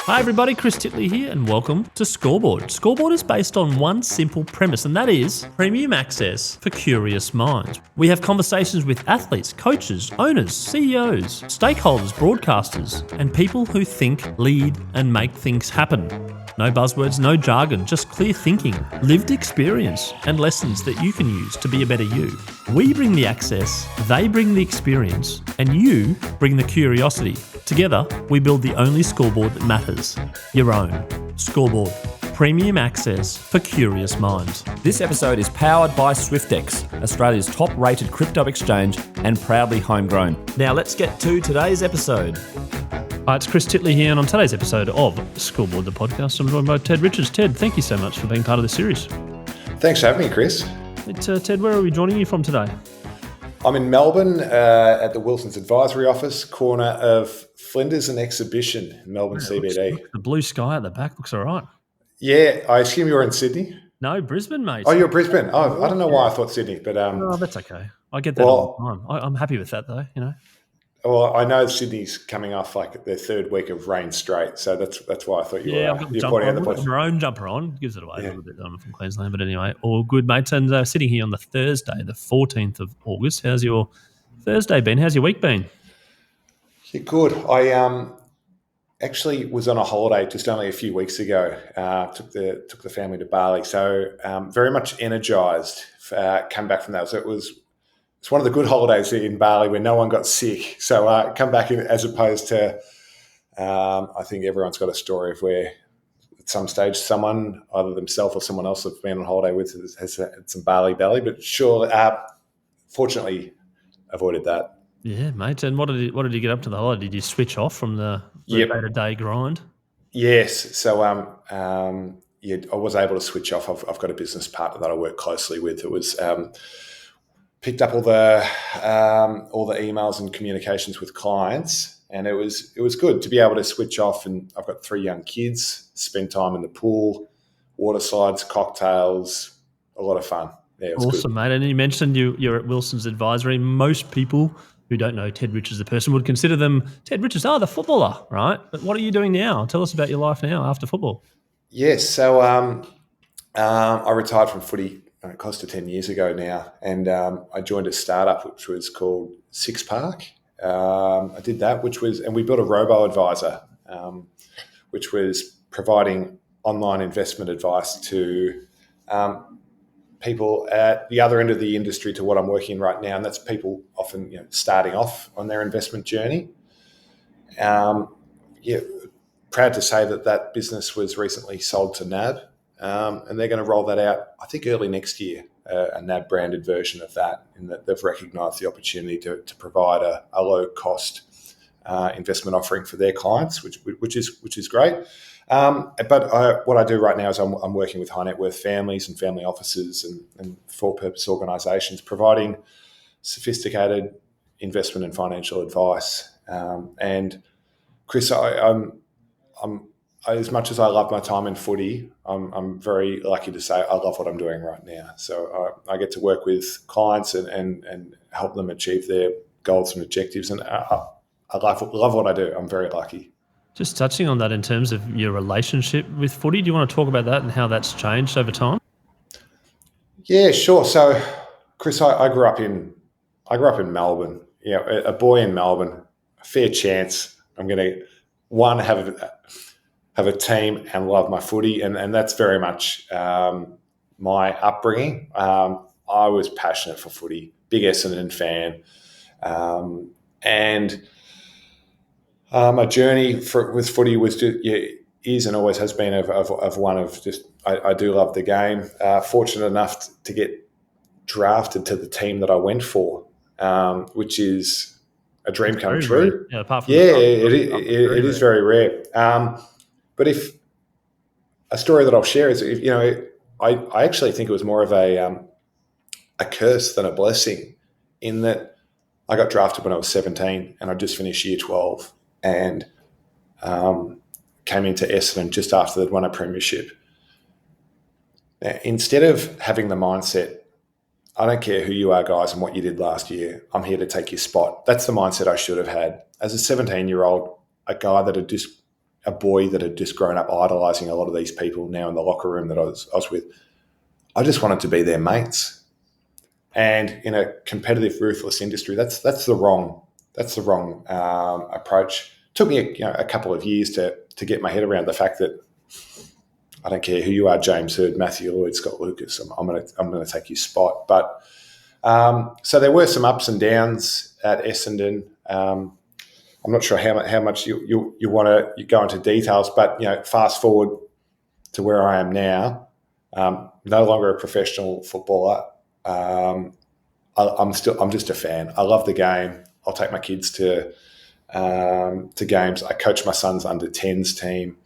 Hi everybody, Chris Titley here and welcome to Scoreboard. Scoreboard is based on one simple premise, and that is premium access for curious minds. We have conversations with athletes, coaches, owners, CEOs, stakeholders, broadcasters, and people who think, lead and make things happen. No buzzwords, no jargon, just clear thinking, lived experience, and lessons that you can use to be a better you. We bring the access, they bring the experience, and you bring the curiosity. Together, we build the only scoreboard that matters, your own. Scoreboard, premium access for curious minds. This episode is powered by Swyftx, Australia's top-rated crypto exchange and proudly homegrown. Now let's get to today's episode. Hi, it's Chris Titley here, and on today's episode of Scoreboard, the podcast, I'm joined by Ted Richards. Ted, thank you so much for being part of the series. Thanks for having me, Chris. Ted, where are we joining you from today? I'm in Melbourne at the Wilson's Advisory Office, corner of Flinders and Exhibition in Melbourne CBD. The blue sky at the back looks all right. Yeah, I assume you're in Sydney? No, Brisbane, mate. Oh, you're Brisbane. Oh, I don't know why I thought Sydney, but no, that's okay. I get that all the time. I'm happy with that, though. You know. Well, I know Sydney's coming off like their third week of rain straight, so that's why I thought you were. I've got the maroon jumper on. Gives it away a little bit. I'm from Queensland, but anyway, all good, mates. And sitting here on the Thursday, the 14th of August. How's your Thursday been? How's your week been? Yeah, good. I actually was on a holiday just only a few weeks ago. Took the family to Bali, so very much energised. Come back from that, so it's one of the good holidays in Bali where no one got sick. So come back in, as opposed to, I think everyone's got a story of where at some stage someone, either themselves or someone else they've been on holiday with, has had some Bali belly. But sure, fortunately, avoided that. Yeah, mate. And what did you get up to the holiday? Did you switch off from the day-to-day grind? Yes. So I was able to switch off. I've got a business partner that I work closely with. It was picked up all the emails and communications with clients, and it was good to be able to switch off. And I've got 3 young kids, spend time in the pool, water slides, cocktails, a lot of fun. Yeah, it was awesome, good. Mate. And you mentioned you're at Wilson's Advisory. Most people who don't know Ted Richards, the person, would consider them Ted Richards, the footballer, right? But what are you doing now? Tell us about your life now after football. Yes, so I retired from footy close to 10 years ago now, and I joined a startup which was called Six Park. I did that, and we built a robo-advisor, which was providing online investment advice to people at the other end of the industry to what I'm working in right now, and that's people often starting off on their investment journey. Proud to say that business was recently sold to NAB, and they're going to roll that out, I think, early next year, a NAB branded version of that, in that they've recognised the opportunity to provide a low cost investment offering for their clients, which is great. But what I do right now is I'm working with high net worth families and family offices and for purpose organisations, providing sophisticated investment and financial advice. And Chris, I'm as much as I love my time in footy, I'm very lucky to say I love what I'm doing right now. So I get to work with clients and help them achieve their goals and objectives, and I love what I do. I'm very lucky. Just touching on that in terms of your relationship with footy, do you want to talk about that and how that's changed over time? Yeah, sure. So, Chris, I grew up in Melbourne. A boy in Melbourne. A fair chance I'm going to have a team and love my footy, and that's very much my upbringing. I was passionate for footy, big Essendon fan, and my journey with footy is and always has been of one of just I do love the game. Fortunate enough to get drafted to the team that I went for, which is a dream come true. Yeah, apart from it is very rare. But if a story that I'll share is, I actually think it was more of a curse than a blessing, in that I got drafted when I was 17 and I just finished year 12 and came into Essendon just after they'd won a premiership. Now, instead of having the mindset, I don't care who you are, guys, and what you did last year, I'm here to take your spot. That's the mindset I should have had. As a 17-year-old, a guy that had just a boy that had just grown up idolising a lot of these people now in the locker room that I was with. I just wanted to be their mates. And in a competitive, ruthless industry, that's the wrong approach. It took me a couple of years to get my head around the fact that I don't care who you are, James Hird, Matthew Lloyd, Scott Lucas. I'm going to take your spot. But so there were some ups and downs at Essendon. I'm not sure how much you want to go into details, but fast forward to where I am now. No longer a professional footballer. I'm just a fan. I love the game. I'll take my kids to games. I coach my son's under-10s team,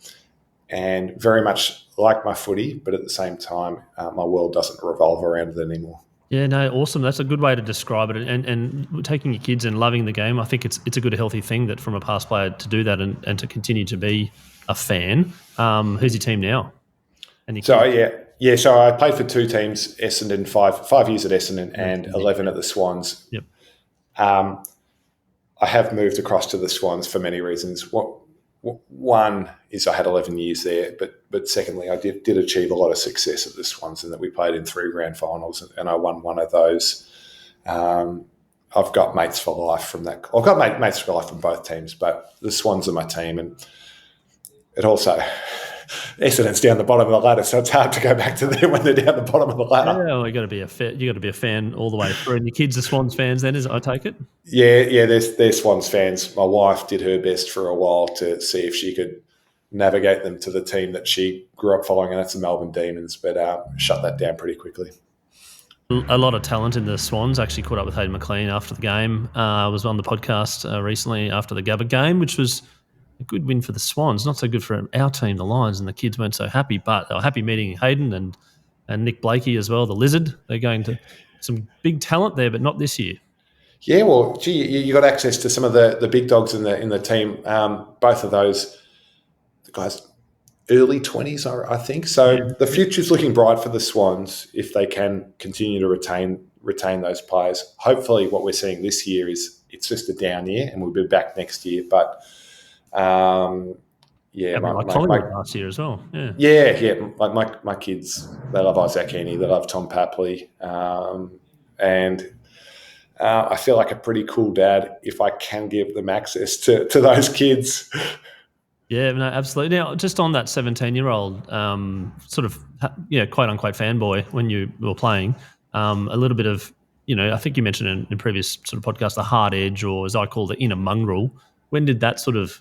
and very much like my footy, but at the same time, my world doesn't revolve around it anymore. Yeah, no, awesome. That's a good way to describe it. And taking your kids and loving the game, I think it's a good, healthy thing that from a past player to do that and to continue to be a fan. Who's your team now? So I played for two teams, Essendon, 5 years at Essendon and 11 at the Swans. Yep. I have moved across to the Swans for many reasons. One is I had 11 years there, but secondly, I did achieve a lot of success at the Swans in that we played in 3 grand finals and I won one of those. I've got mates for life from that. I've got mates for life from both teams, but the Swans are my team, and it also Essendon's down the bottom of the ladder, so it's hard to go back to them when they're down the bottom of the ladder. Yeah, well, you got to be a fan all the way through. And your kids are Swans fans, then, I take it. Yeah, they're Swans fans. My wife did her best for a while to see if she could navigate them to the team that she grew up following, and that's the Melbourne Demons, but shut that down pretty quickly. A lot of talent in the Swans. Actually caught up with Hayden McLean after the game. I was on the podcast recently after the Gabba game, which was a good win for the Swans. Not so good for our team, the Lions, and the kids weren't so happy, but they were happy meeting Hayden and Nick Blakey as well, the Lizard. They're going to some big talent there, but not this year. Yeah, well, gee, you got access to some of the big dogs in the team. Both of those guys, early 20s, I think. So yeah. The future's looking bright for the Swans if they can continue to retain those players. Hopefully, what we're seeing this year is it's just a down year, and we'll be back next year. But Collingwood last year as well. Yeah. Like my kids, they love Isaac Heaney, they love Tom Papley, and I feel like a pretty cool dad if I can give them access to those kids. Yeah, no, absolutely. Now, just on that 17-year-old, sort of, quote unquote fanboy when you were playing, a little bit of, I think you mentioned in previous sort of podcasts, the hard edge, or as I call it, inner mongrel. When did that sort of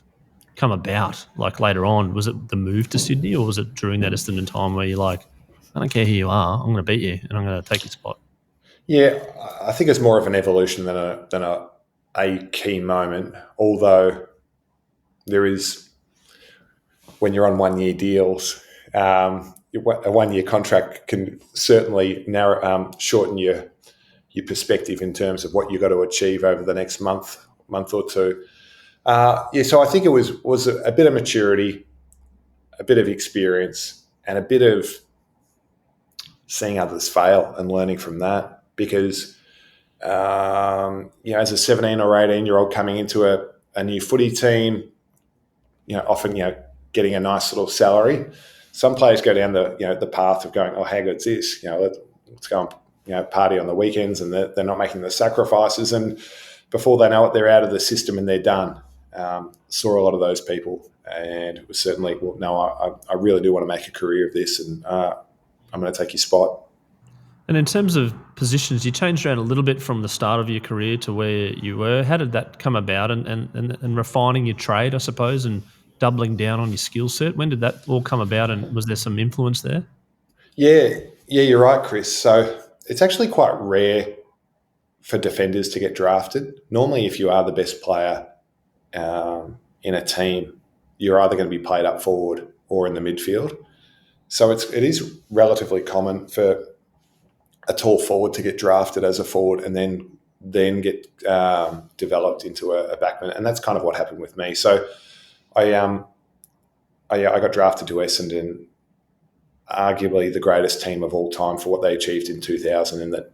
come about? Like later on, was it the move to Sydney, or was it during that Essendon time where you're like, I don't care who you are, I'm going to beat you and I'm going to take your spot? Yeah, I think it's more of an evolution than a key moment. Although there is, when you're on 1 year deals, a 1 year contract can certainly shorten your perspective in terms of what you've got to achieve over the next month or two. So I think it was a bit of maturity, a bit of experience, and a bit of seeing others fail and learning from that. Because, as a 17 or 18-year-old coming into a new footy team, often, getting a nice little salary, some players go down the path of going, oh, how good's this? Let's go and, party on the weekends, and they're not making the sacrifices. And before they know it, they're out of the system and they're done. Saw a lot of those people, and it was certainly, well, no, I really do want to make a career of this, and I'm going to take your spot. And in terms of positions, you changed around a little bit from the start of your career to where you were. How did that come about, and refining your trade, I suppose, and doubling down on your skill set? When did that all come about, and was there some influence there? Yeah, you're right, Chris. So it's actually quite rare for defenders to get drafted. Normally, if you are the best player in a team, you're either going to be played up forward or in the midfield. So it is relatively common for a tall forward to get drafted as a forward and then get developed into a backman, and that's kind of what happened with me. So I got drafted to Essendon, arguably the greatest team of all time for what they achieved in 2000, and that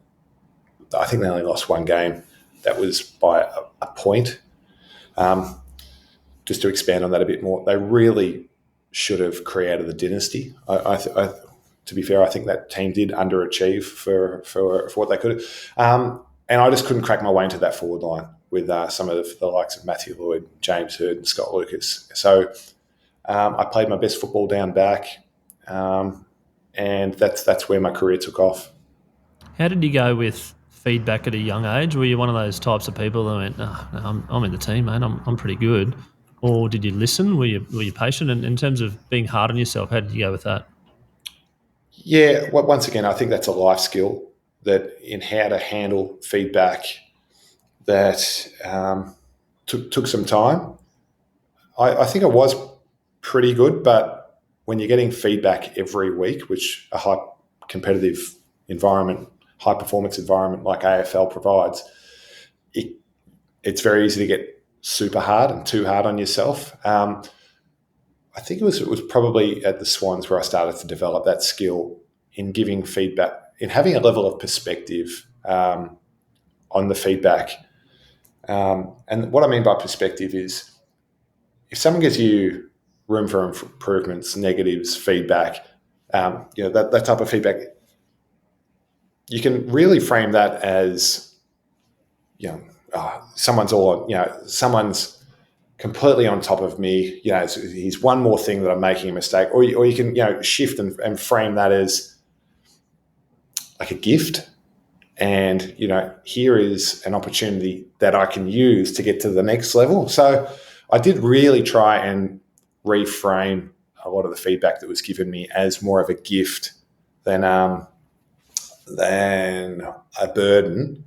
I think they only lost one game. That was by a point. just to expand on that a bit more, they really should have created the dynasty. To be fair, I think that team did underachieve for what they could have. And I just couldn't crack my way into that forward line with some of the likes of Matthew Lloyd, James Hird, and Scott Lucas. So I played my best football down back, and that's where my career took off. How did you go with feedback at a young age? Were you one of those types of people that went, no, I'm in the team, mate, I'm pretty good? Or did you listen? Were you patient? And in terms of being hard on yourself, how did you go with that? Yeah, once again, I think that's a life skill, that in how to handle feedback that took some time. I think I was pretty good, but when you're getting feedback every week, which a high competitive environment, high performance environment like AFL provides, it's very easy to get super hard and too hard on yourself. I think it was probably at the Swans where I started to develop that skill in giving feedback, in having a level of perspective on the feedback. And what I mean by perspective is, if someone gives you room for improvements, negatives, feedback, that type of feedback, you can really frame that as, someone's completely on top of me. He's one more thing that I'm making a mistake, or you can shift and frame that as like a gift. And here is an opportunity that I can use to get to the next level. So I did really try and reframe a lot of the feedback that was given me as more of a gift than a burden,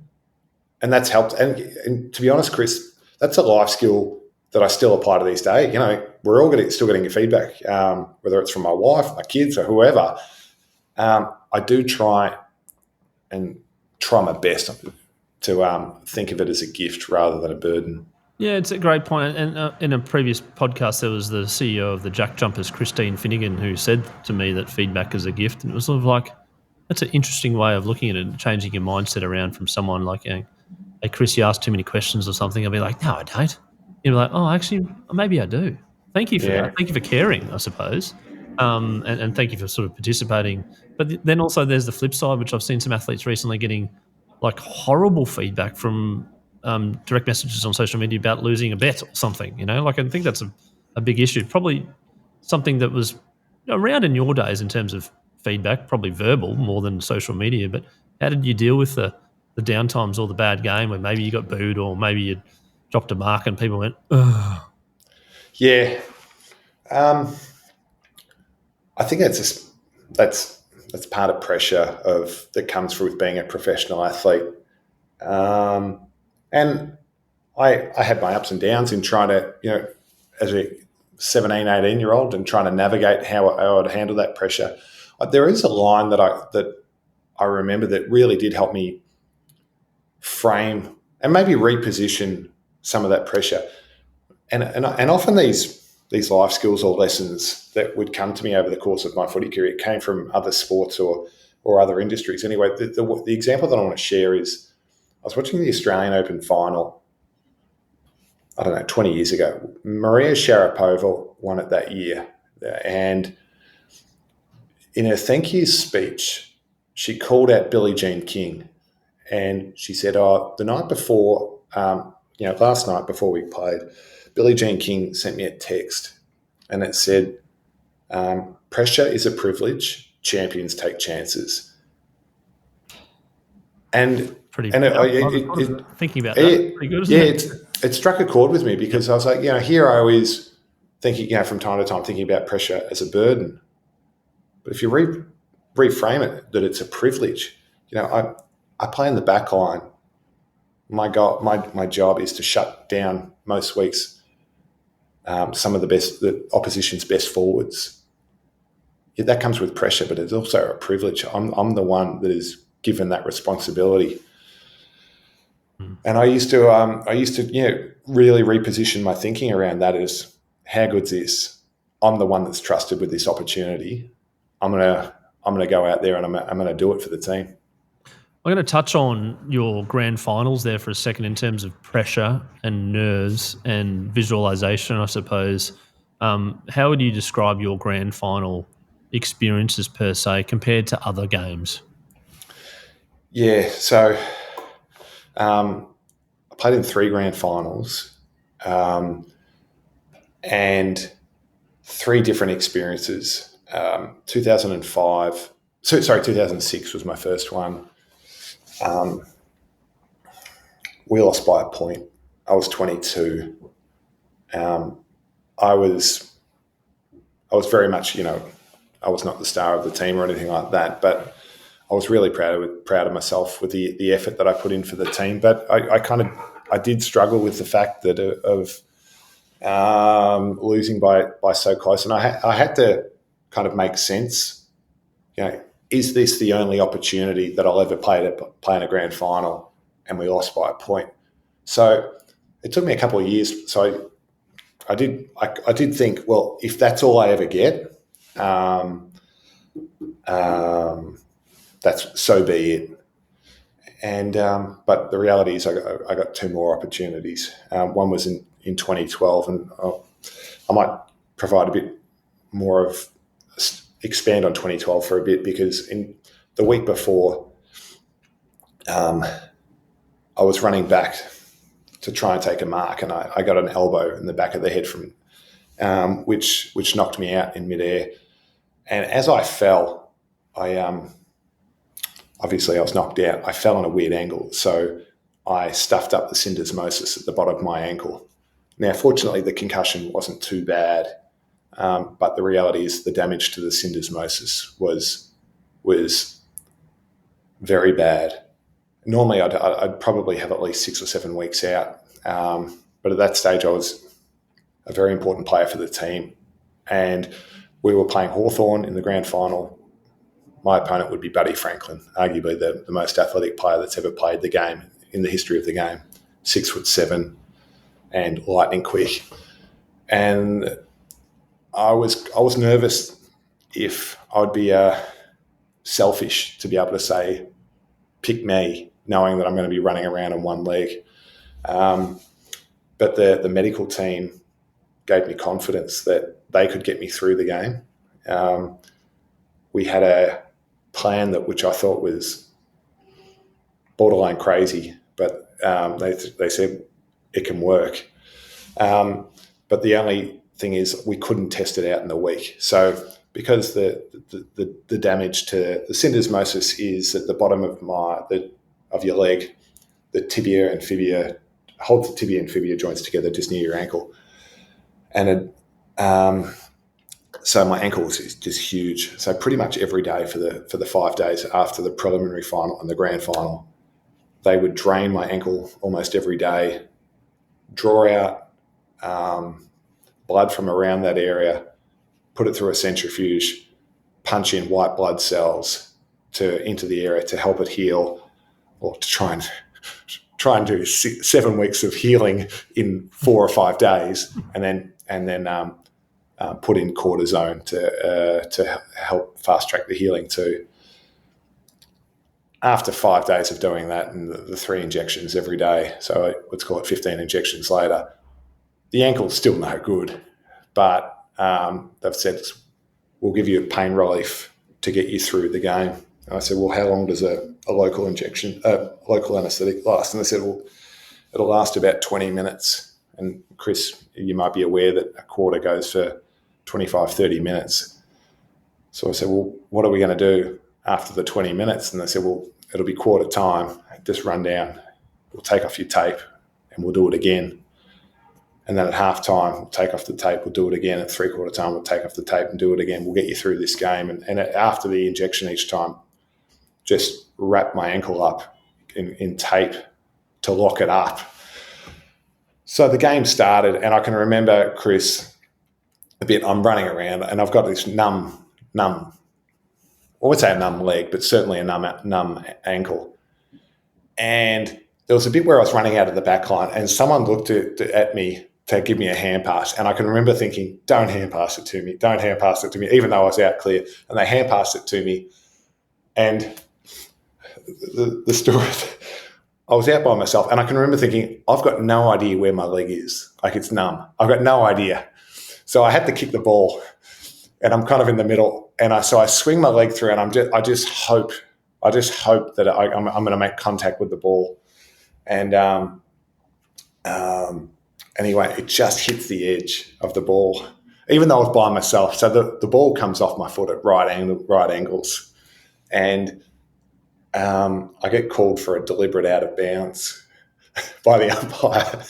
and that's helped. And to be honest, Chris, that's a life skill that I still apply to this day. We're all still getting your feedback, whether it's from my wife, my kids, or whoever. I do try my best to think of it as a gift rather than a burden. Yeah, it's a great point. And in a previous podcast, there was the CEO of the Jack Jumpers, Christine Finnegan, who said to me that feedback is a gift. And it was sort of like, that's an interesting way of looking at it, changing your mindset around from someone like, hey, Chris, you asked too many questions or something. I'll be like, no, I don't. You're like, oh, actually, maybe I do. Thank you for that. Thank you for caring, I suppose. And thank you for sort of participating. But then also there's the flip side, which I've seen some athletes recently getting like horrible feedback from direct messages on social media about losing a bet or something, Like, I think that's a big issue. Probably something that was around in your days in terms of feedback, probably verbal more than social media. But how did you deal with the downtimes or the bad game where maybe you got booed or maybe you dropped a mark and people went, ugh? Yeah. I think that's part of pressure that comes through with being a professional athlete. And I had my ups and downs in trying to, as a 17, 18-year-old, and trying to navigate how I would handle that pressure. There is a line that I remember that really did help me frame and maybe reposition some of that pressure. And often these life skills or lessons that would come to me over the course of my footy career came from other sports or other industries. Anyway, the example that I want to share is, I was watching the Australian Open final, 20 years ago. Maria Sharapova won it that year. And in her thank you speech, she called out Billie Jean King. And she said, the night before, last night before we played, Billie Jean King sent me a text, and it said, pressure is a privilege, champions take chances. And thinking about that. It, pretty good, isn't it? It struck a chord with me, because I was like, here I was thinking, from time to time, thinking about pressure as a burden. But if you reframe it, that it's a privilege, I play in the backline. My job is to shut down most weeks some of the opposition's best forwards. Yeah, that comes with pressure, but it's also a privilege. I'm the one that is given that responsibility. And I used to really reposition my thinking around that as, how good's this? I'm the one that's trusted with this opportunity. I'm gonna go out there and I'm gonna do it for the team. I'm going to touch on your grand finals there for a second in terms of pressure and nerves and visualization, I suppose. How would you describe your grand final experiences per se compared to other games? Yeah, so I played in 3 grand finals and 3 different experiences. 2006 was my first one. We lost by a point. I was 22. I was very much, I was not the star of the team or anything like that, but I was really proud of myself with the effort that I put in for the team. But I did struggle with the fact that of losing by so close, and I had to kind of make sense. Is this the only opportunity that I'll ever play in a grand final? And we lost by a point. So it took me a couple of years. So I did think, well, if that's all I ever get, that's so be it. And but the reality is, I got 2 more opportunities. One was in 2012, and I might provide a bit more of expand on 2012 for a bit, because in the week before, I was running back to try and take a mark, and I got an elbow in the back of the head from which knocked me out in midair. And as I fell, obviously I was knocked out. I fell on a weird angle, so I stuffed up the syndesmosis at the bottom of my ankle. Now, fortunately, the concussion wasn't too bad, but the reality is the damage to the syndesmosis was very bad. Normally, I'd probably have at least 6 or 7 weeks out, but at that stage, I was a very important player for the team, and we were playing Hawthorn in the grand final. My opponent would be Buddy Franklin, arguably the most athletic player that's ever played the game in the history of the game, 6'7" and lightning quick. And I was nervous if I'd be selfish to be able to say, pick me, knowing that I'm going to be running around on one leg. But the medical team gave me confidence that they could get me through the game. We had a plan which I thought was borderline crazy, but they said it can work. But the only thing is, we couldn't test it out in the week. So because the damage to the syndesmosis is at the bottom of your leg, the tibia and fibia, hold the tibia and fibia joints together just near your ankle, and so my ankle was just huge. So pretty much every day for the 5 days after the preliminary final and the grand final, they would drain my ankle almost every day, draw out blood from around that area, put it through a centrifuge, punch in white blood cells into the area to help it heal, or to try and do 7 weeks of healing in 4 or 5 days, and then put in cortisone to help fast track the healing too. After 5 days of doing that and the 3 injections every day, so let's call it 15 injections later, the ankle's still no good, but they've said, we'll give you a pain relief to get you through the game. And I said, well, how long does a local anaesthetic last? And they said, well, it'll last about 20 minutes. And Chris, you might be aware that a quarter goes for 25, 30 minutes. So I said, well, what are we going to do after the 20 minutes? And they said, well, it'll be quarter time. Just run down. We'll take off your tape and we'll do it again. And then at half time, we'll take off the tape, we'll do it again. At 3/4 time, we'll take off the tape and do it again. We'll get you through this game. And after the injection each time, just wrap my ankle up in tape to lock it up. So the game started, and I can remember, Chris, a bit, I'm running around and I've got this numb, I would say a numb leg, but certainly a numb ankle. And there was a bit where I was running out of the backline and someone looked at me to give me a hand pass. And I can remember thinking, don't hand pass it to me, even though I was out clear. And they hand passed it to me. And the story. I was out by myself, and I can remember thinking, I've got no idea where my leg is. Like, it's numb. I've got no idea. So I had to kick the ball, and I'm kind of in the middle, and I swing my leg through, and I just hope that I'm going to make contact with the ball, and anyway, it just hits the edge of the ball, even though I was by myself. So the ball comes off my foot at right angles, and I get called for a deliberate out of bounds by the umpire.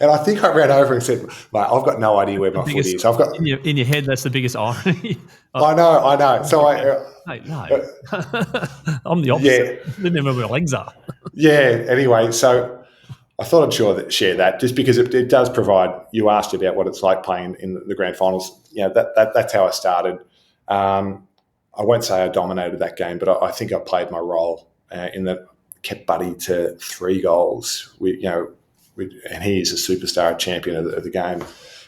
And I think I ran over and said, "Mate, I've got no idea where my foot is." I've got in your head. That's the biggest irony. I know. So Mate, no, I'm the opposite. I didn't even know where my legs are. Yeah. Anyway, so I thought I'd share that just because it does provide. You asked about what it's like playing in the grand finals. That's how I started. I won't say I dominated that game, but I think I played my role in that. Kept Buddy to 3 goals. And he is a superstar champion of the game,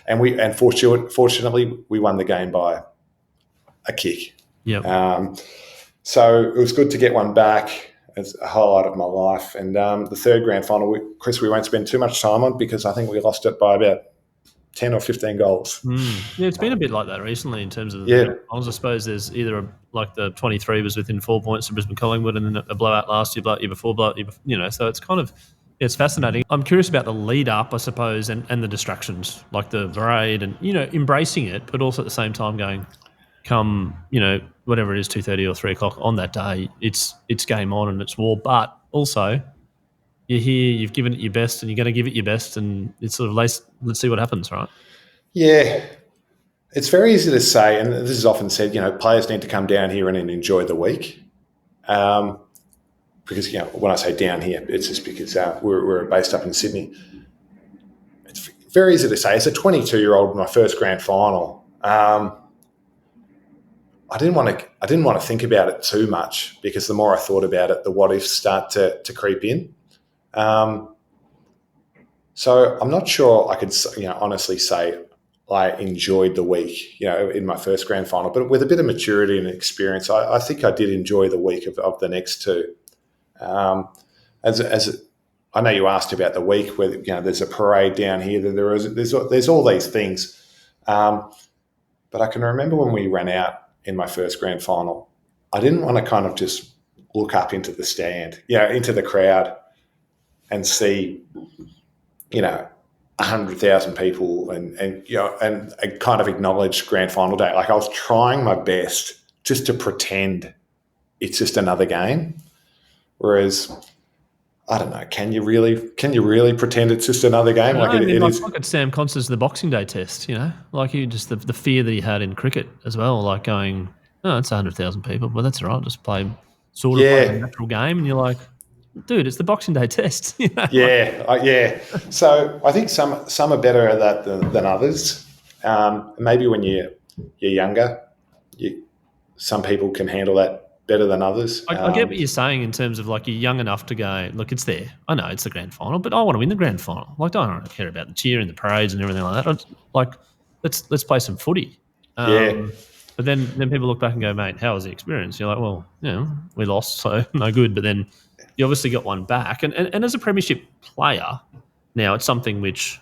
and fortunately we won the game by a kick. Yeah. So it was good to get one back. It's a highlight of my life. And the third grand final, Chris, we won't spend too much time on because I think we lost it by about 10 or 15 goals. Yeah, it's been a bit like that recently in terms of the finals. I suppose there's either like the 23 was within 4 points to Brisbane Collingwood, and then a blowout last year, blowout year before, so it's kind of, it's fascinating. I'm curious about the lead up, I suppose, and the distractions, like the parade and, embracing it, but also at the same time going, come, whatever it is, 2:30 or 3 o'clock on that day, it's game on and it's war. But also, you're here, you've given it your best, and you're going to give it your best, and it's sort of let's see what happens, right? Yeah. It's very easy to say, and this is often said, players need to come down here and enjoy the week. Because, when I say down here, it's just because we're based up in Sydney. It's very easy to say. As a 22-year-old, my first grand final, I didn't want to think about it too much because the more I thought about it, the what ifs start to creep in. So I'm not sure I could, honestly say I enjoyed the week, in my first grand final. But with a bit of maturity and experience, I think I did enjoy the week of the next two. As I know you asked about the week where there's a parade down here. There's all these things, but I can remember when we ran out in my first grand final, I didn't want to kind of just look up into the stand, into the crowd, and see, 100,000 people and kind of acknowledge grand final day. Like, I was trying my best just to pretend it's just another game. Whereas, I don't know, can you really pretend it's just another game? Look at Sam Constance in the Boxing Day test, like the fear that he had in cricket as well, like going, oh, it's 100,000 people, but that's all right, just play play a natural game, and you're like, dude, it's the Boxing Day test. Yeah. So I think some are better at that than others. Maybe when you're younger, some people can handle that better than others. I get what you're saying in terms of like you're young enough to go, look, it's there. I know it's the grand final, but I want to win the grand final. Like, I don't care about the cheer and the parades and everything like that. Let's play some footy. But then people look back and go, mate, how was the experience? You're like, well, we lost, so no good. But then you obviously got one back. And as a premiership player, now it's something which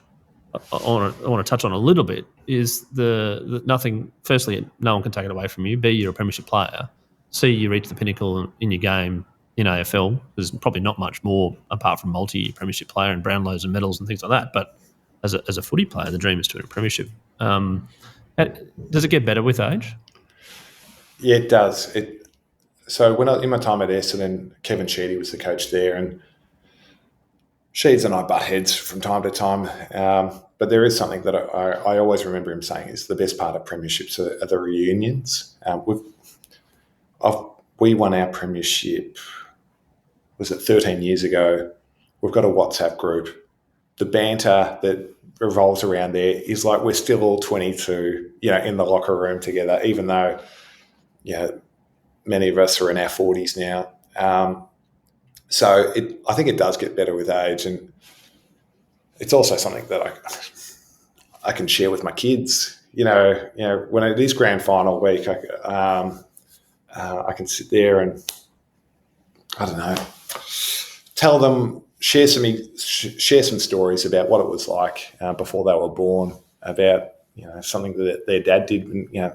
I want to touch on a little bit, is the nothing, firstly, no one can take it away from you. B, you're a premiership player. C, you reach the pinnacle in your game in AFL. There's probably not much more apart from multi premiership player and Brownlows and medals and things like that. But as a footy player, the dream is to win a premiership. Does it get better with age? Yeah, it does. So when in my time at Essendon, Kevin Sheedy was the coach there, and Sheeds and I butt heads from time to time. But there is something that I always remember him saying is the best part of premierships are the reunions. We won our premiership, was it 13 years ago? We've got a WhatsApp group. The banter that revolves around there is like we're still all 22, in the locker room together, even though, many of us are in our 40s now. So I think it does get better with age, and it's also something that I can share with my kids. When it is grand final week, I can sit there and I don't know, tell them, share some stories about what it was like before they were born, about something that their dad did. And,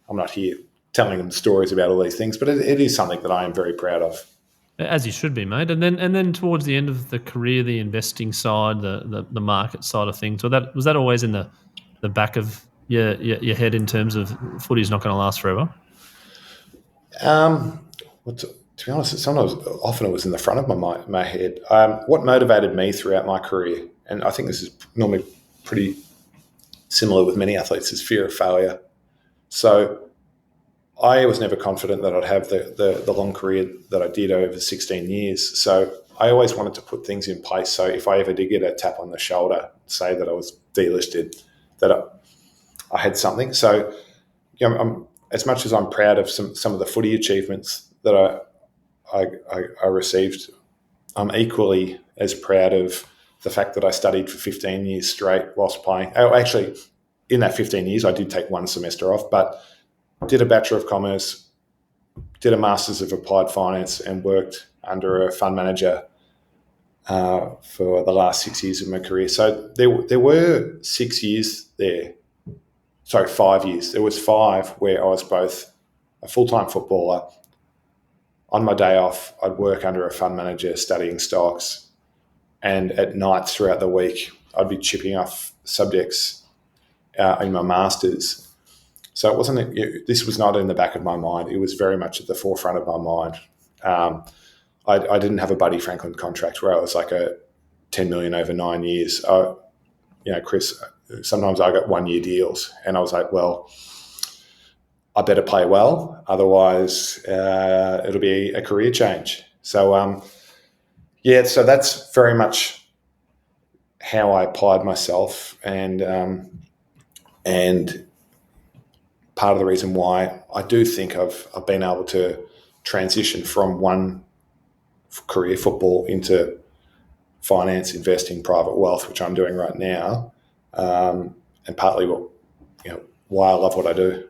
I'm not here telling them stories about all these things, but it is something that I am very proud of. As you should be, mate. And then towards the end of the career, the investing side, the market side of things, was that always in the back of your head in terms of footy's not going to last forever? To be honest, often it was in the front of my head. What motivated me throughout my career, and I think this is normally pretty similar with many athletes, is fear of failure. So I was never confident that I'd have the long career that I did over 16 years. So I always wanted to put things in place. So if I ever did get a tap on the shoulder, say that I was delisted, that I had something. So as much as I'm proud of some of the footy achievements that I received, I'm equally as proud of the fact that I studied for 15 years straight whilst playing. Oh, actually, in that 15 years, I did take one semester off, but did a Bachelor of Commerce, did a Masters of Applied Finance, and worked under a fund manager for the last 6 years of my career. So there were 6 years there. Sorry, 5 years. There was 5 where I was both a full-time footballer. On my day off, I'd work under a fund manager studying stocks. And at nights throughout the week, I'd be chipping off subjects in my Masters. So this was not in the back of my mind. It was very much at the forefront of my mind. I didn't have a Buddy Franklin contract where I was like a 10 million over 9 years. Chris, sometimes I got 1 year deals, and I was like, well, I better play well, otherwise it'll be a career change. So so that's very much how I applied myself, and part of the reason why I do think I've been able to transition from one career, football, into finance, investing, private wealth, which I'm doing right now, and partly why I love what I do.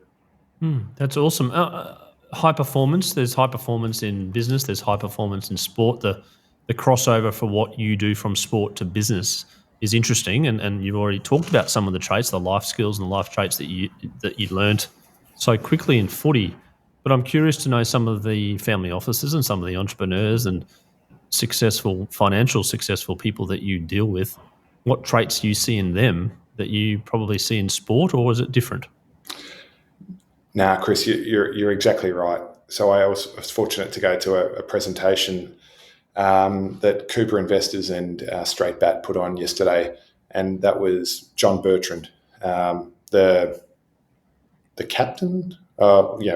That's awesome. High performance. There's high performance in business. There's high performance in sport. The crossover for what you do from sport to business is interesting, and you've already talked about some of the traits, the life skills and the life traits that you learnt so quickly in footy. But I'm curious to know some of the family offices and some of the entrepreneurs and financial successful people that you deal with. What traits you see in them that you probably see in sport, or is it different? Nah, Chris, you're exactly right. So I was fortunate to go to a presentation that Cooper Investors and Straight Bat put on yesterday, and that was John Bertrand, the captain, who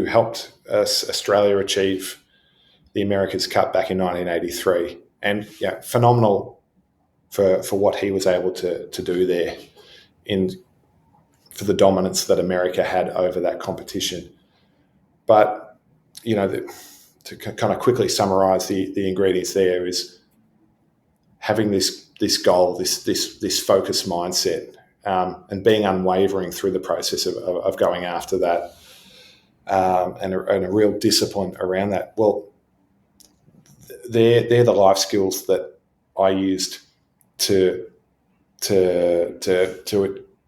helped Australia achieve the America's Cup back in 1983, and phenomenal for what he was able to do there, for the dominance that America had over that competition. But to kind of quickly summarise the ingredients there is having this goal, this focused mindset, and being unwavering through the process of going after that, and a real discipline around that. Well, they're the life skills that I used to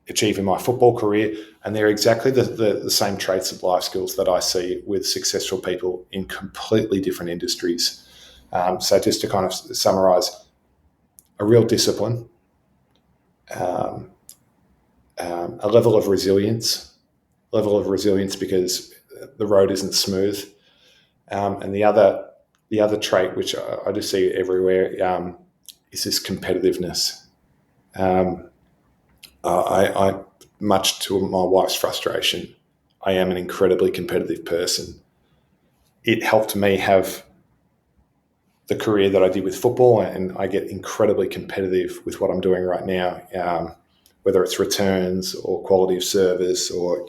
achieve in my football career, and they're exactly the same traits of life skills that I see with successful people in completely different industries. So just to kind of summarise, a real discipline, a level of resilience because the road isn't smooth, and the other trait which I just see everywhere is this competitiveness. I much to my wife's frustration, I am an incredibly competitive person. It helped me have the career that I did with football, and I get incredibly competitive with what I'm doing right now, whether it's returns or quality of service or,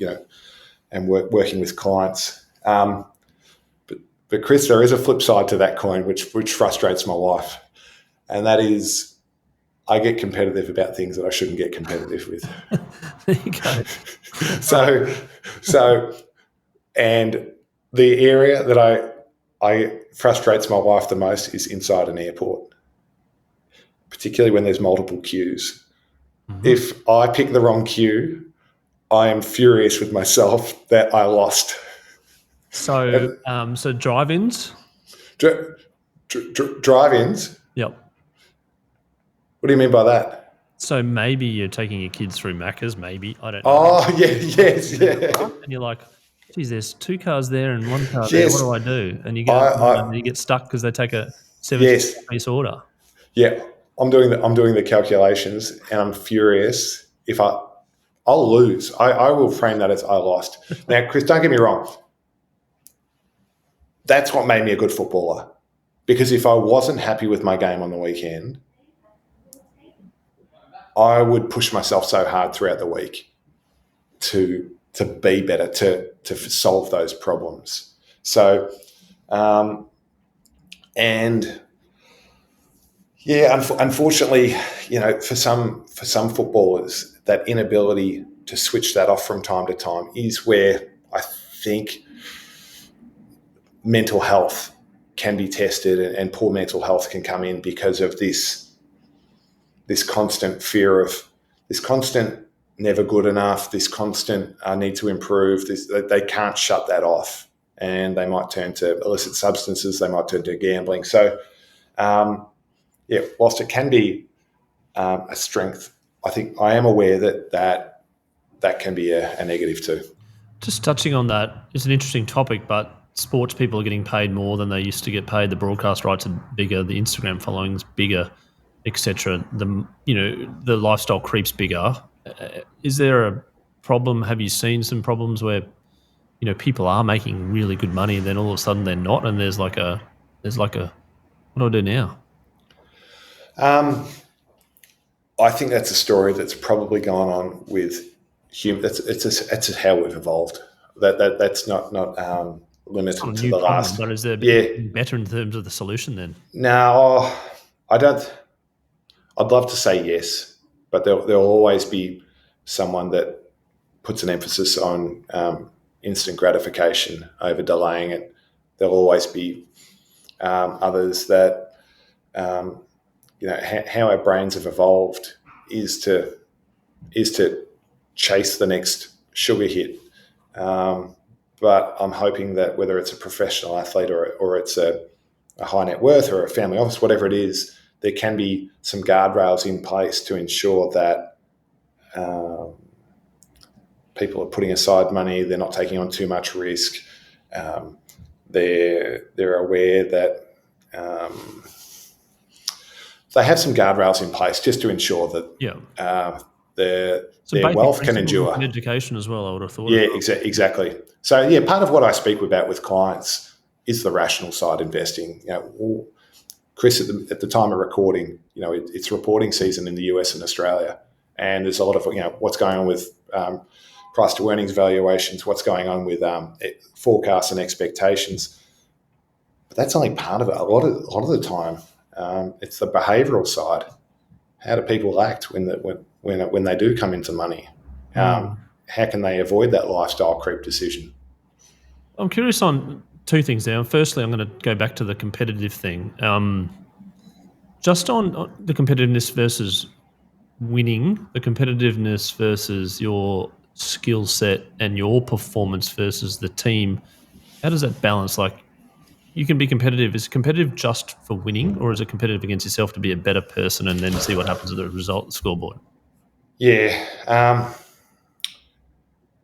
and working with clients. But Chris, there is a flip side to that coin, which frustrates my wife, and that is, I get competitive about things that I shouldn't get competitive with. There you go. So, and the area that frustrates my wife the most is inside an airport, particularly when there's multiple queues. Mm-hmm. If I pick the wrong queue, I am furious with myself that I lost. So, so drive-ins? Drive-ins? Yep. What do you mean by that? So maybe you're taking your kids through Macca's, maybe. I don't know. Oh, yes. And you're like, geez, there's 2 cars there and 1 car there. What do I do? And you get stuck because they take a 7-piece order. Yeah, I'm doing the calculations, and I'm furious if I'll lose. I will frame that as I lost. Now, Chris, don't get me wrong. That's what made me a good footballer. Because if I wasn't happy with my game on the weekend, I would push myself so hard throughout the week to be better, to solve those problems. So, unfortunately, for some footballers, that inability to switch that off from time to time is where I think mental health can be tested, and poor mental health can come in because of this constant fear of this constant never good enough, this constant need to improve. They can't shut that off, and they might turn to illicit substances. They might turn to gambling. So, whilst it can be a strength, I think I am aware that can be a negative too. Just touching on that, it's an interesting topic, but sports people are getting paid more than they used to get paid. The broadcast rights are bigger, the Instagram following's bigger, etc. The lifestyle creeps bigger. Is there a problem? Have you seen some problems where people are making really good money and then all of a sudden they're not, and there's like a what do I do now? I think that's a story that's probably gone on with humans. It's how we've evolved. That's not limited to the last. But is there better in terms of the solution then? No, I don't. I'd love to say yes, but there'll always be someone that puts an emphasis on instant gratification over delaying it. There'll always be others that, how our brains have evolved is to chase the next sugar hit. But I'm hoping that whether it's a professional athlete or it's a high net worth or a family office, whatever it is, there can be some guardrails in place to ensure that people are putting aside money, they're not taking on too much risk, they're aware that they have some guardrails in place just to ensure that their wealth can endure. Education as well, I would have thought. Yeah, exactly. So, part of what I speak about with clients is the rational side investing. Chris, at the time of recording, it's reporting season in the US and Australia, and there's a lot of what's going on with price to earnings valuations, what's going on with forecasts and expectations. But that's only part of it. A lot of the time, it's the behavioural side. How do people act when they do come into money? How can they avoid that lifestyle creep decision? I'm curious on 2 things there. Firstly, I'm going to go back to the competitive thing. Just on the competitiveness versus winning, the competitiveness versus your skill set and your performance versus the team, how does that balance? Like, you can be competitive. Is it competitive just for winning, or is it competitive against yourself to be a better person and then see what happens at the result, the scoreboard? Yeah.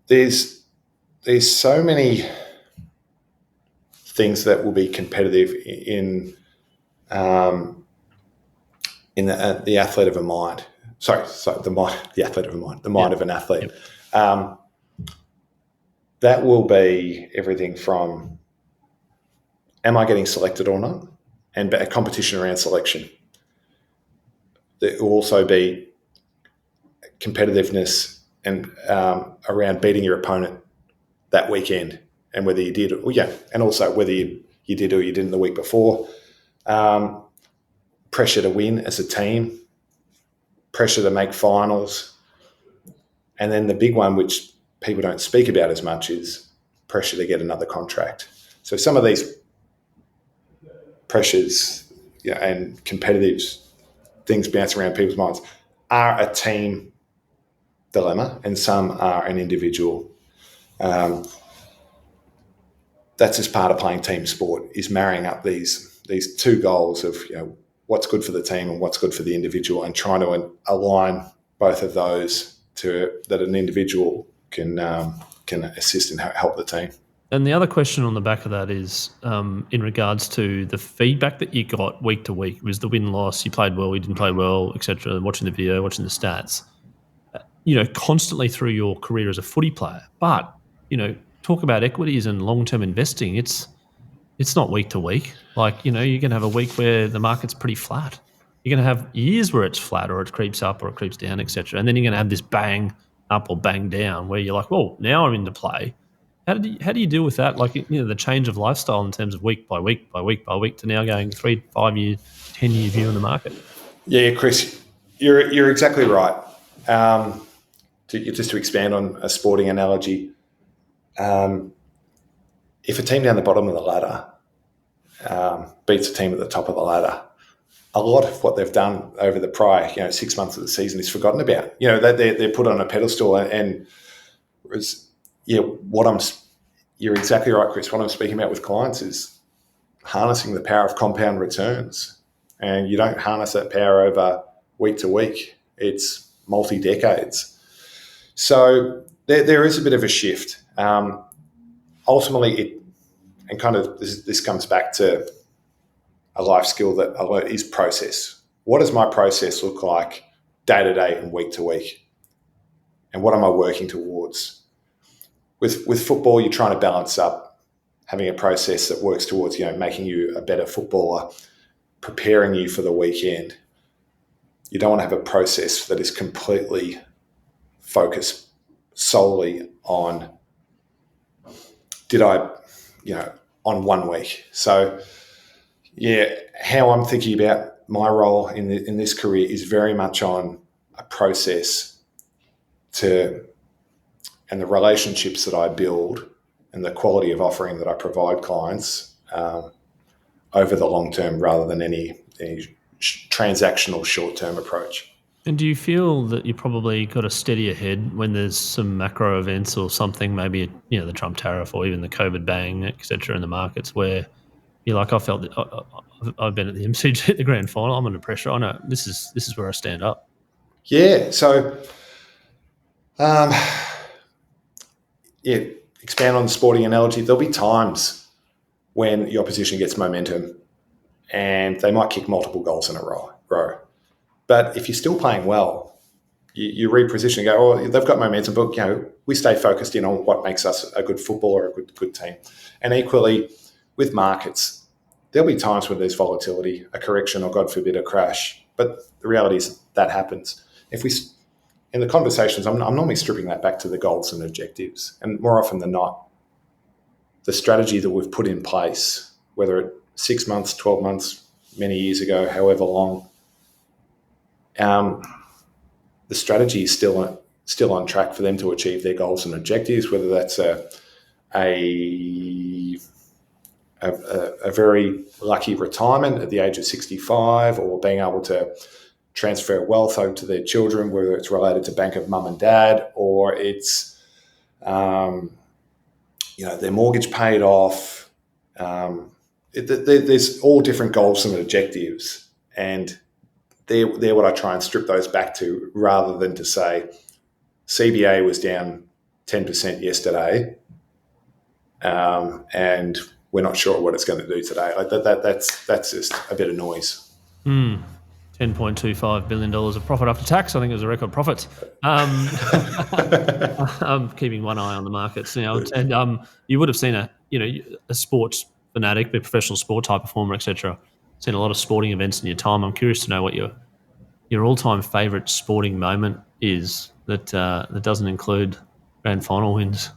There's so many things that will be competitive in the athlete of a mind. The athlete of a mind, the mind of an athlete. Yep. That will be everything from, am I getting selected or not? And a competition around selection. There will also be competitiveness and around beating your opponent that weekend, and whether you did, and also whether you did or you didn't the week before. Pressure to win as a team, pressure to make finals, and then the big one, which people don't speak about as much, is pressure to get another contract. So some of these pressures, and competitive things bounce around people's minds are a team dilemma, and some are an individual. That's just part of playing team sport, is marrying up these two goals of what's good for the team and what's good for the individual, and trying to align both of those to that an individual can assist and help the team. And the other question on the back of that is in regards to the feedback that you got week to week. It was the win-loss, you played well, you didn't play well, etc., watching the video, watching the stats, constantly through your career as a footy player. But, talk about equities and long-term investing, it's not week to week. Like, you're going to have a week where the market's pretty flat. You're going to have years where it's flat or it creeps up or it creeps down, etc. And then you're going to have this bang up or bang down where you're like, well, now I'm into play. How do you deal with that? Like, the change of lifestyle in terms of week by week by week by week to now going 3, 5 year, 10-year view in the market. Yeah, Chris, you're exactly right. Just to expand on a sporting analogy, if a team down the bottom of the ladder beats a team at the top of the ladder, a lot of what they've done over the prior 6 months of the season is forgotten about. They're put on a pedestal, and you're exactly right, Chris. What I'm speaking about with clients is harnessing the power of compound returns, and you don't harness that power over week to week. It's multi-decades. So there is a bit of a shift. Ultimately, this comes back to a life skill that I learned is process. What does my process look like day to day and week to week? And what am I working towards? With football, you're trying to balance up having a process that works towards, making you a better footballer, preparing you for the weekend. You don't want to have a process that is completely focused solely on on 1 week. So, how I'm thinking about my role in this career is very much on a process and the relationships that I build and the quality of offering that I provide clients over the long term, rather than any transactional short-term approach. And do you feel that you probably got to steady ahead when there's some macro events or something, maybe the Trump tariff or even the COVID bang, etc., in the markets, where you're like, I felt that I've been at the MCG at the grand final, I'm under pressure. I know this is where I stand up. Yeah. So, expand on the sporting analogy. There'll be times when the opposition gets momentum and they might kick multiple goals in a row. But if you're still playing well, you reposition and go, oh, they've got momentum, but we stay focused in on what makes us a good footballer or a good team. And equally with markets, there'll be times when there's volatility, a correction, or God forbid, a crash. But the reality is that happens. In the conversations, I'm normally stripping that back to the goals and objectives. And more often than not, the strategy that we've put in place, whether it's 6 months, 12 months, many years ago, however long, the strategy is still on track for them to achieve their goals and objectives, whether that's a very lucky retirement at the age of 65, or being able to transfer wealth over to their children, whether it's related to bank of mum and dad, or it's their mortgage paid off. There's all different goals and objectives, and they're what I try and strip those back to, rather than to say CBA was down 10% yesterday, and we're not sure what it's going to do today. Like that's just a bit of noise. $10.25 billion of profit after tax. I think it was a record profit. I'm keeping one eye on the markets now. And you would have seen a sports fanatic, a professional sport type performer, etc. Seen a lot of sporting events in your time. I'm curious to know what your all-time favourite sporting moment is that doesn't include grand final wins.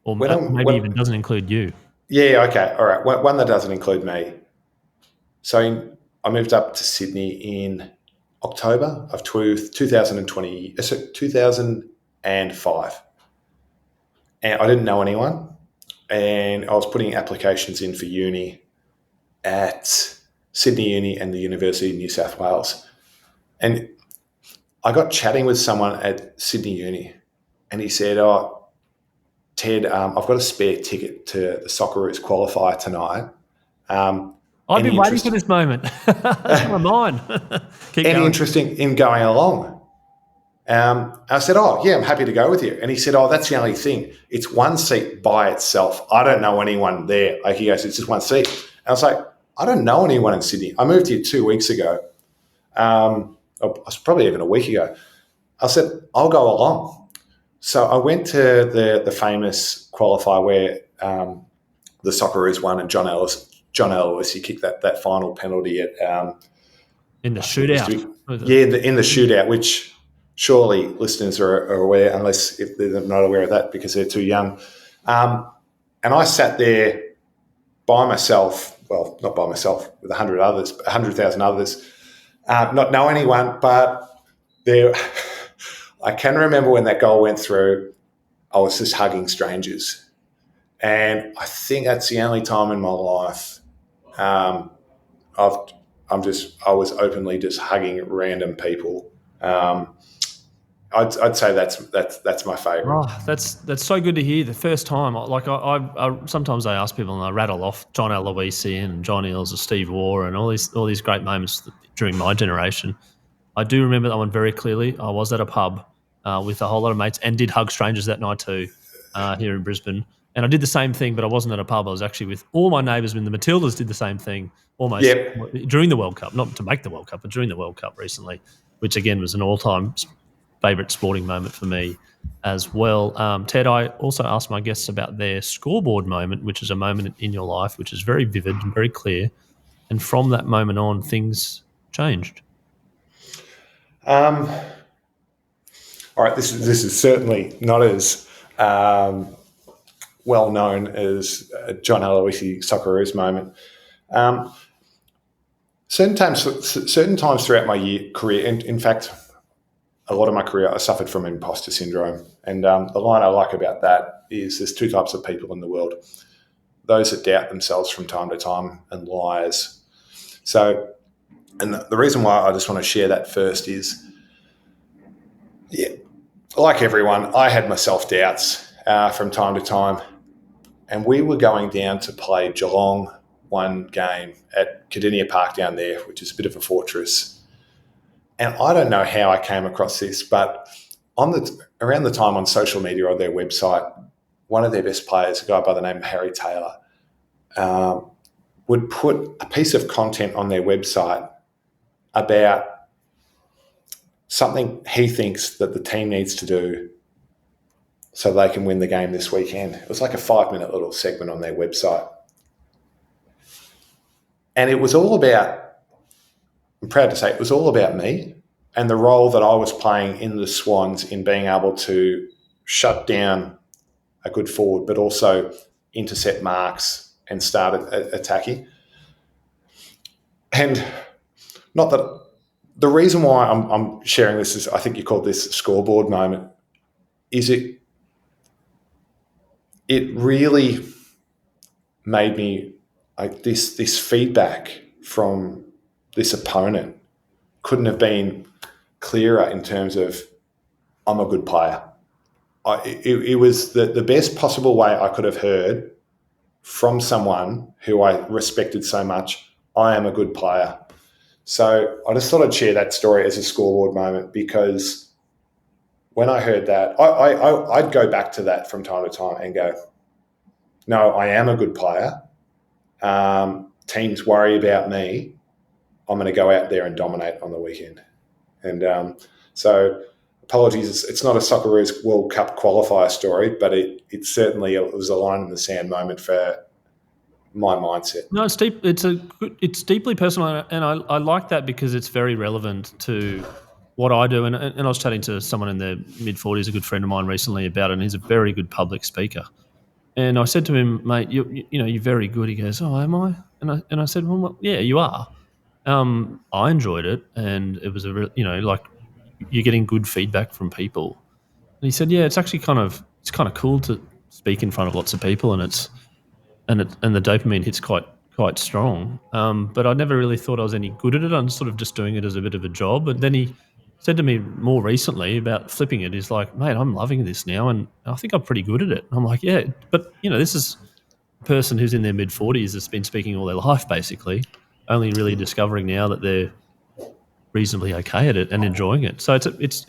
Maybe even doesn't include you. Yeah, okay, all right. One that doesn't include me. So I moved up to Sydney in October of 2005. And I didn't know anyone. and I was putting applications in for uni at Sydney Uni and the University of New South Wales. And I got chatting with someone at Sydney Uni, and he said, "Oh, Ted, I've got a spare ticket to the Socceroos qualifier tonight. I've been waiting for this moment. That's my mind. Keep any going. interest in going along?" I said, "Oh, yeah, I'm happy to go with you." And he said, "Oh, that's the only thing. It's one seat by itself. I don't know anyone there." Like, he goes, "It's just one seat." And I was like, "I don't know anyone in Sydney. I moved here 2 weeks ago. Or probably even a week ago." I said, "I'll go along." So I went to the famous qualifier where the Socceroos won, and John Ellis, he kicked that final penalty at in the shootout. In the shootout, which surely listeners are aware, unless if they're not aware of that because they're too young. And I sat there by myself, well, not by myself, with 100,000 others, not know anyone, but there. I can remember when that goal went through, I was just hugging strangers. And I think that's the only time in my life I was openly just hugging random people. I'd say that's my favourite. Oh, that's so good to hear. The first time, like I sometimes I ask people and I rattle off John Aloisi and John Eales and Steve Waugh and all these great moments during my generation. I do remember that one very clearly. I was at a pub with a whole lot of mates and did hug strangers that night too here in Brisbane. And I did the same thing, but I wasn't at a pub. I was actually with all my neighbours when the Matildas did the same thing almost during the World Cup, not to make the World Cup, but during the World Cup recently, which again was an all-time favourite sporting moment for me as well. Ted, I also asked my guests about their scoreboard moment, which is a moment in your life which is very vivid and very clear. And from that moment on, things changed. All right, this is certainly not as well known as John Aloisi Socceroos moment. Certain times throughout my career, and in fact, a lot of my career, I suffered from imposter syndrome. And the line I like about that is there's two types of people in the world: those that doubt themselves from time to time, and liars. So, and the reason why I just want to share that first is, like everyone, I had my self-doubts from time to time. And we were going down to play Geelong one game at Cardinia Park down there, which is a bit of a fortress. And I don't know how I came across this, but around the time on social media or their website, one of their best players, a guy by the name of Harry Taylor, would put a piece of content on their website about something he thinks that the team needs to do so they can win the game this weekend. It was like a 5-minute little segment on their website. And it was all about, I'm proud to say, it was all about me and the role that I was playing in the Swans in being able to shut down a good forward, but also intercept marks and start attacking. And not that the reason why I'm sharing this is, I think you called this scoreboard moment, is it really made me like this feedback from this opponent couldn't have been clearer in terms of I'm a good player. It was the best possible way I could have heard from someone who I respected so much. I am a good player. So I just thought I'd share that story as a scoreboard moment, because when I heard that, I'd go back to that from time to time and go, no, I am a good player. Teams worry about me. I'm going to go out there and dominate on the weekend. And so apologies, it's not a Socceroos World Cup qualifier story, but it certainly was a line in the sand moment for my mindset. No, it's deep. It's deeply personal, and I like that because it's very relevant to what I do. And I was chatting to someone in their mid-40s, a good friend of mine recently about it, and he's a very good public speaker. And I said to him, mate, you're very good. He goes, oh, am I? And I said, well, yeah, you are. I enjoyed it, and it was like you're getting good feedback from people. And he said, yeah, it's actually kind of cool to speak in front of lots of people, and and the dopamine hits quite strong. But I never really thought I was any good at it. I'm sort of just doing it as a bit of a job. But then he said to me more recently about flipping it. He's like, mate, I'm loving this now, and I think I'm pretty good at it. I'm like, yeah, but this is a person who's in their mid 40s that's been speaking all their life, basically, only really discovering now that they're reasonably okay at it and enjoying it. So it's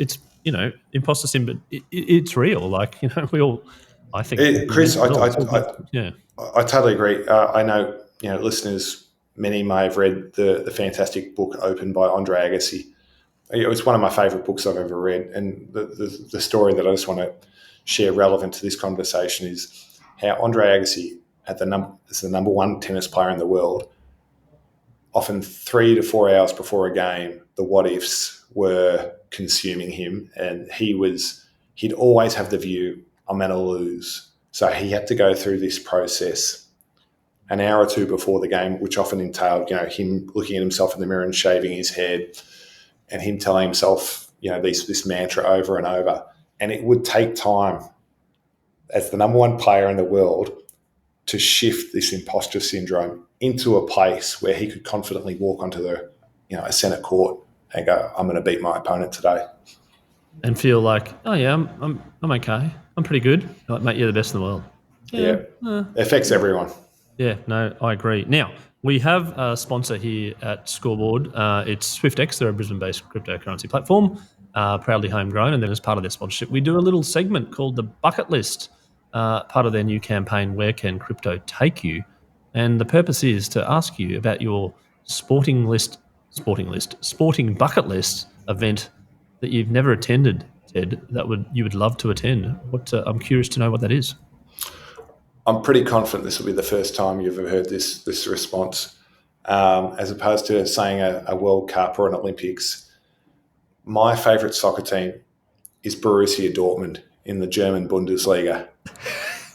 imposter syndrome, but it's real. Like, we all, I think, Chris, yeah. I totally agree. I know, listeners, many may have read the fantastic book Open by Andre Agassi. It was one of my favourite books I've ever read. And the story that I just want to share relevant to this conversation is how Andre Agassi, is the number one tennis player in the world, often 3 to 4 hours before a game, the what ifs were consuming him, and he'd always have the view, I'm going to lose. So he had to go through this process an hour or two before the game, which often entailed, him looking at himself in the mirror and shaving his head, and him telling himself, this mantra over and over. And it would take time as the number one player in the world to shift this imposter syndrome into a place where he could confidently walk onto a Senate court and go, I'm going to beat my opponent today. And feel like, oh yeah, I'm okay. I'm pretty good. Like, mate, you're the best in the world. Yeah. It affects everyone. Yeah, no, I agree. Now, we have a sponsor here at Scoreboard. It's Swyftx. They're a Brisbane-based cryptocurrency platform, proudly homegrown. And then as part of their sponsorship, we do a little segment called the Bucket List, part of their new campaign, Where Can Crypto Take You? And the purpose is to ask you about your sporting bucket list event that you've never attended, Ted, you would love to attend. I'm curious to know what that is. I'm pretty confident this will be the first time you've ever heard this response. As opposed to saying a World Cup or an Olympics, my favourite soccer team is Borussia Dortmund in the German Bundesliga.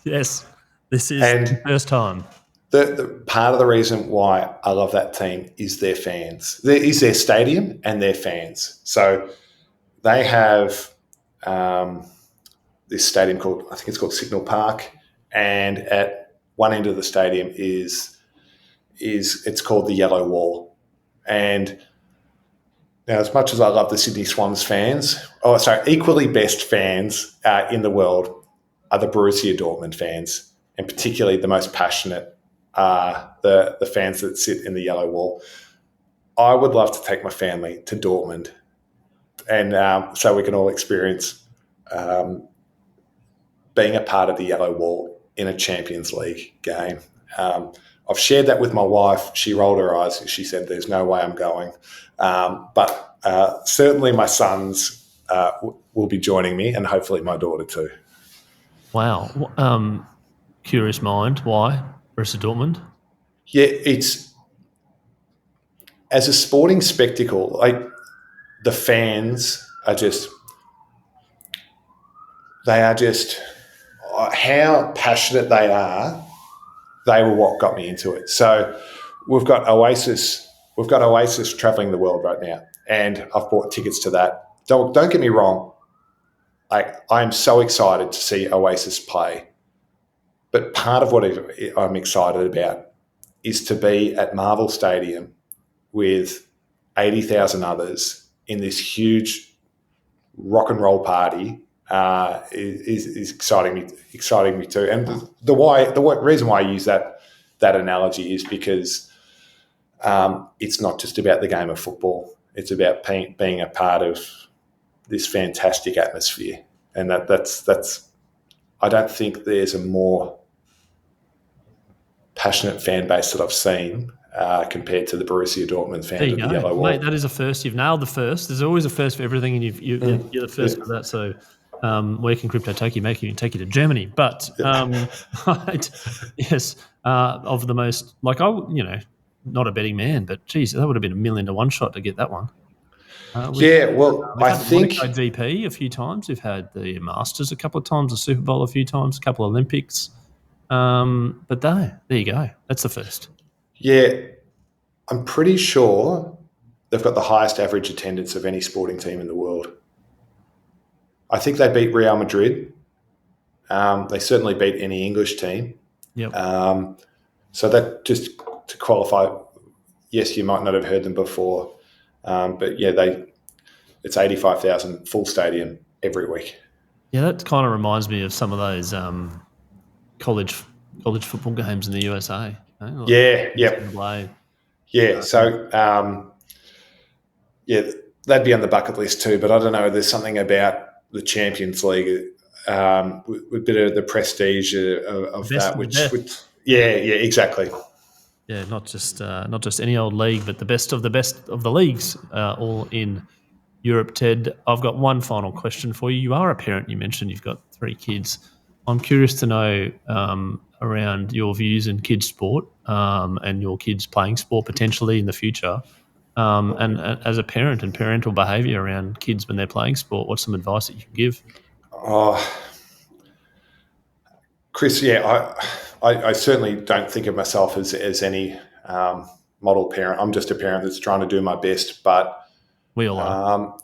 Yes, this is the first time. The part of the reason why I love that team is their fans. There is their stadium and their fans. So they have this stadium I think it's called Signal Park, and at one end of the stadium is it's called the Yellow Wall. And now, as much as I love the Sydney Swans equally best fans in the world are the Borussia Dortmund fans, and particularly the most passionate are the fans that sit in the Yellow Wall. I would love to take my family to Dortmund, and so we can all experience being a part of the Yellow Wall in a Champions League game. I've shared that with my wife. She rolled her eyes. She said, there's no way I'm going. But certainly my sons will be joining me, and hopefully my daughter too. Wow. Curious mind. Why Borussia Dortmund? Yeah, it's as a sporting spectacle, like the fans are just how passionate they are. They were what got me into it. So we've got Oasis traveling the world right now, and I've bought tickets to that. Don't get me wrong. I'm so excited to see Oasis play. But part of what I'm excited about is to be at Marvel Stadium with 80,000 others in this huge rock and roll party. Is exciting me too. And the reason why I use that analogy is because it's not just about the game of football. It's about being a part of this fantastic atmosphere, and that's. I don't think there's a more passionate fan base that I've seen compared to the Borussia Dortmund fans of the Yellow Wall. Mate, that is a first. You've nailed the first. There's always a first for everything, and you're the first for that. So, where can crypto take you? Take you to Germany. But yes, of the most not a betting man, but geez, that would have been $1 million to one shot to get that one. I think VP a few times. We've had the Masters a couple of times, the Super Bowl a few times, a couple of Olympics. But there you go. That's the first. Yeah, I'm pretty sure they've got the highest average attendance of any sporting team in the world. I think they beat Real Madrid. They certainly beat any English team. Yep. So that, just to qualify, yes, you might not have heard them before, but yeah, it's 85,000 full stadium every week. Yeah, that kind of reminds me of some of those college football games in the USA. Yeah. So that'd be on the bucket list too. But I don't know. There's something about the Champions League, with a bit of the prestige of that. Exactly. Yeah, not just any old league, but the best of the leagues, all in Europe. Ted, I've got one final question for you. You are a parent. You mentioned you've got 3 kids. I'm curious to know around your views in kids sport and your kids playing sport potentially in the future. And as a parent and parental behaviour around kids when they're playing sport, what's some advice that you can give? Chris, I certainly don't think of myself as any model parent. I'm just a parent that's trying to do my best. But we all are.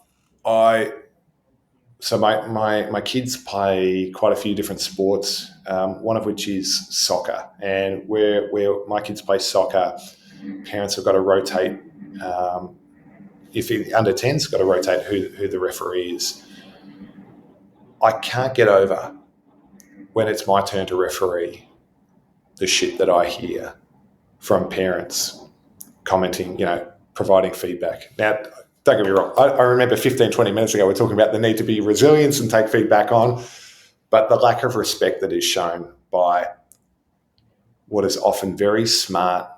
So my kids play quite a few different sports, one of which is soccer. And where my kids play soccer, parents have got to rotate. If under 10's got to rotate who the referee is. I can't get over when it's my turn to referee the shit that I hear from parents commenting, providing feedback. Now, don't get me wrong. I remember 15, 20 minutes ago, we were talking about the need to be resilient and take feedback on, but the lack of respect that is shown by what is often very smart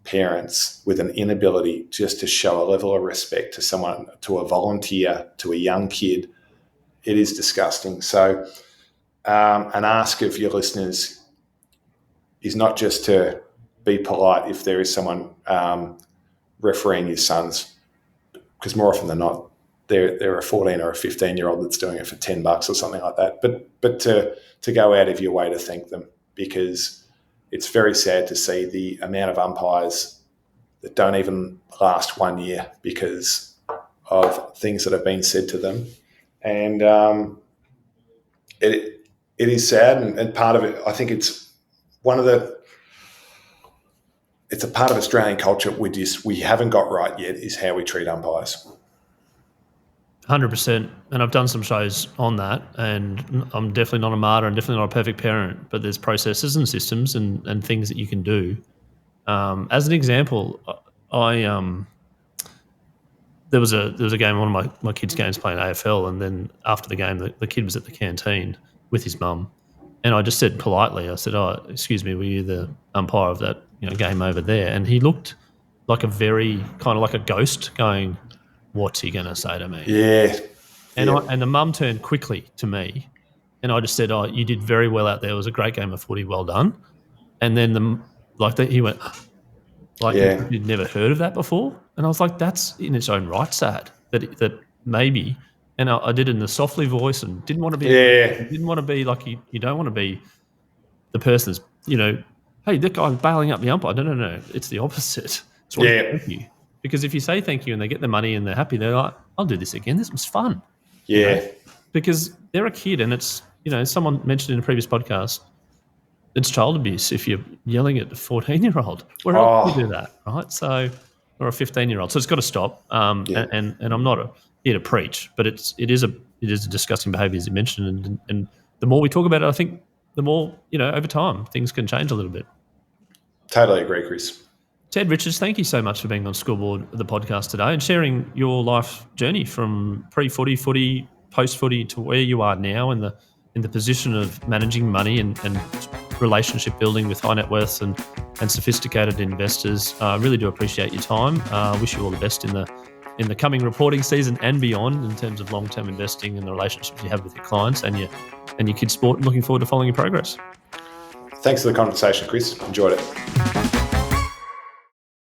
parents with an inability just to show a level of respect to someone, to a volunteer, to a young kid, it is disgusting. So an ask of your listeners is not just to be polite if there is someone refereeing your sons, because more often than not, they're a 14 or a 15-year-old that's doing it for $10 or something like that. But to go out of your way to thank them, because it's very sad to see the amount of umpires that don't even last 1 year because of things that have been said to them. And it is sad, and part of it, I think it's a part of Australian culture we haven't got right yet, is how we treat umpires. 100%. And I've done some shows on that, and I'm definitely not a martyr and definitely not a perfect parent, but there's processes and systems and things that you can do. As an example, there was a game, one of my kids' games playing AFL, and then after the game, the kid was at the canteen with his mum, and I just said politely, I said, "Oh, excuse me, were you the umpire of that game over there?" And he looked like a very kind of like a ghost, going, "What's he going to say to me?" Yeah. And the mum turned quickly to me, and I just said, "Oh, you did very well out there. It was a great game of footy. Well done." And then he went, You'd never heard of that before? And I was like, that's in its own right sad that maybe. And I did it in the softly voice and didn't want to be. Didn't want to be like you don't want to be the person that's hey, that guy's bailing up the umpire. No. It's the opposite. Thank you. Because if you say thank you and they get the money and they're happy, they're like, I'll do this again. This was fun. Yeah. Because they're a kid, and it's someone mentioned in a previous podcast, it's child abuse if you're yelling at a 14-year-old. Where else do you do that, right? So, or a 15-year-old. So it's got to stop. And I'm not here to preach, but it is a disgusting behaviour, as you mentioned. And the more we talk about it, I think the more over time things can change a little bit. Totally agree, Chris. Ted Richards, thank you so much for being on Scoreboard, the podcast today, and sharing your life journey from pre-footy, footy, post-footy to where you are now in the position of managing money and relationship building with high net worths and sophisticated investors. I really do appreciate your time. Wish you all the best in the coming reporting season and beyond in terms of long-term investing and the relationships you have with your clients and your kids' sport. And looking forward to following your progress. Thanks for the conversation, Chris. Enjoyed it.